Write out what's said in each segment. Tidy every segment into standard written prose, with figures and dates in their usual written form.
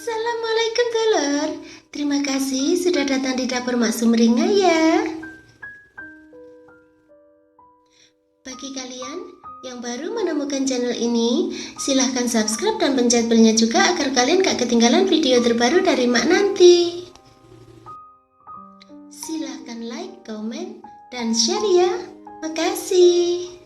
Assalamualaikum telur. Terima kasih sudah datang di dapur Mak Sumringah ya. Bagi kalian yang baru menemukan channel ini, silahkan subscribe dan pencet belnya juga agar kalian gak ketinggalan video terbaru dari Mak nanti. Silahkan like, komen, dan share ya. Makasih.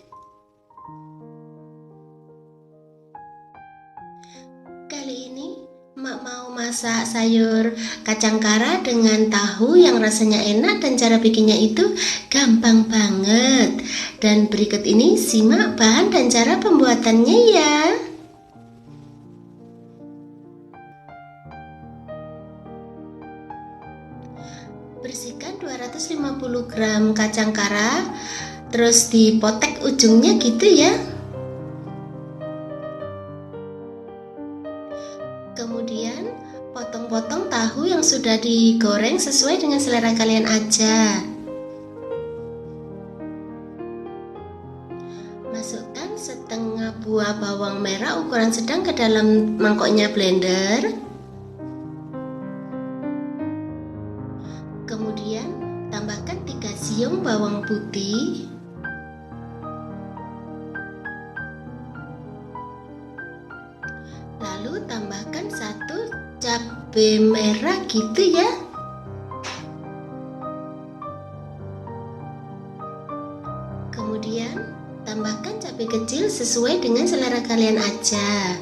Kali ini Mak mau masak sayur kacang kara dengan tahu yang rasanya enak dan cara bikinnya itu gampang banget. Dan berikut ini simak bahan dan cara pembuatannya ya. Bersihkan 250 gram kacang kara, terus dipotek ujungnya gitu ya. Kemudian potong-potong tahu yang sudah digoreng sesuai dengan selera kalian aja. Masukkan setengah buah bawang merah ukuran sedang ke dalam mangkoknya blender. Kemudian tambahkan 3 siung bawang putih. Lalu tambahkan 1 cabai merah gitu ya. Kemudian tambahkan cabai kecil sesuai dengan selera kalian aja.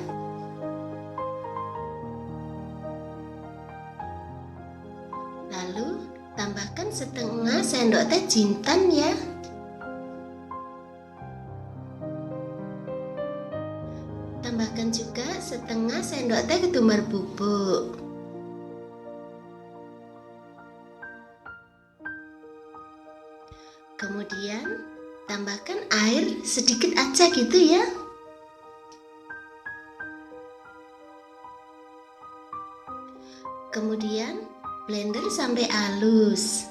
Lalu tambahkan setengah sendok teh jintan ya. Tambahkan juga setengah sendok teh ketumbar bubuk. Kemudian tambahkan air sedikit aja gitu ya. Kemudian blender sampai halus.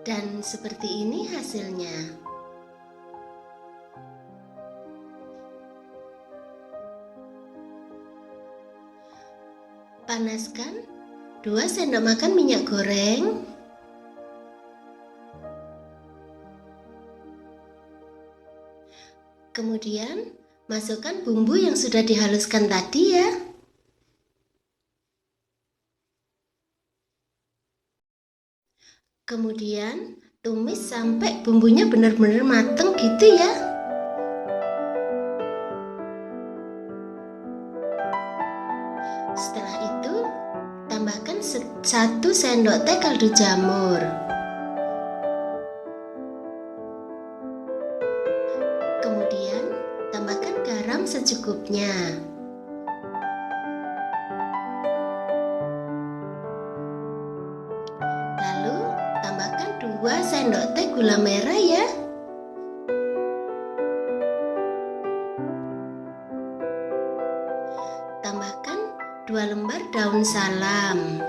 Dan seperti ini hasilnya. Panaskan 2 sendok makan minyak goreng. Kemudian masukkan bumbu yang sudah dihaluskan tadi ya. Kemudian tumis sampai bumbunya benar-benar mateng gitu ya. Setelah itu tambahkan 1 sendok teh kaldu jamur. Kemudian tambahkan garam secukupnya. Lalu tambahkan 2 sendok teh gula merah ya. Tambahkan 2 lembar daun salam.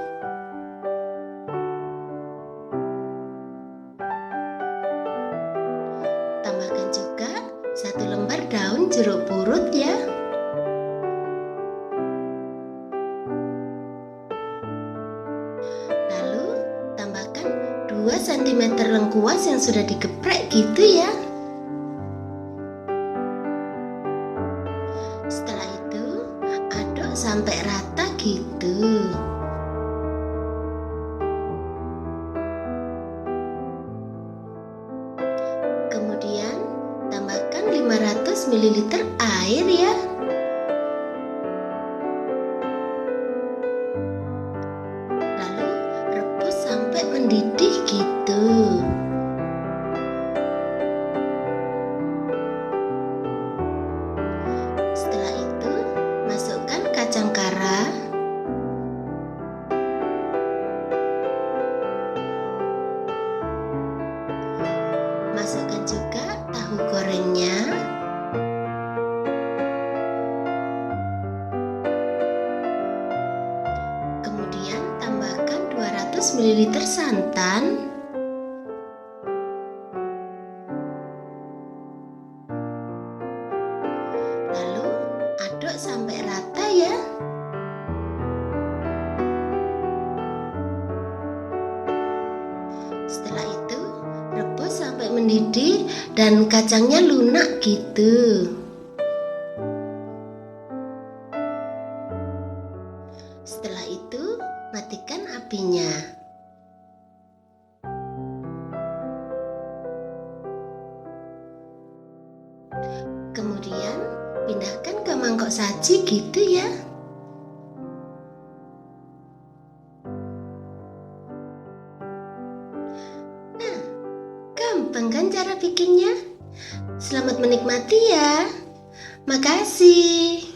Tambahkan juga 1 lembar daun jeruk purut ya. Lalu tambahkan 2 cm lengkuas yang sudah digeprek gitu ya. Setelah itu aduk sampai rata gitu. Kemudian tambahkan 500 ml air ya. Lalu rebus sampai mendidih gitu. Setelah itu masukkan kacang kara. Masukkan juga tahu gorengnya. Kemudian tambahkan 200 ml santan. sampai rata ya. Setelah itu rebus sampai mendidih dan kacangnya lunak gitu. Setelah itu matikan apinya. Kemudian pindahkan ke mangkok saji gitu ya. Nah, gampang kan cara bikinnya? Selamat menikmati ya. Makasih.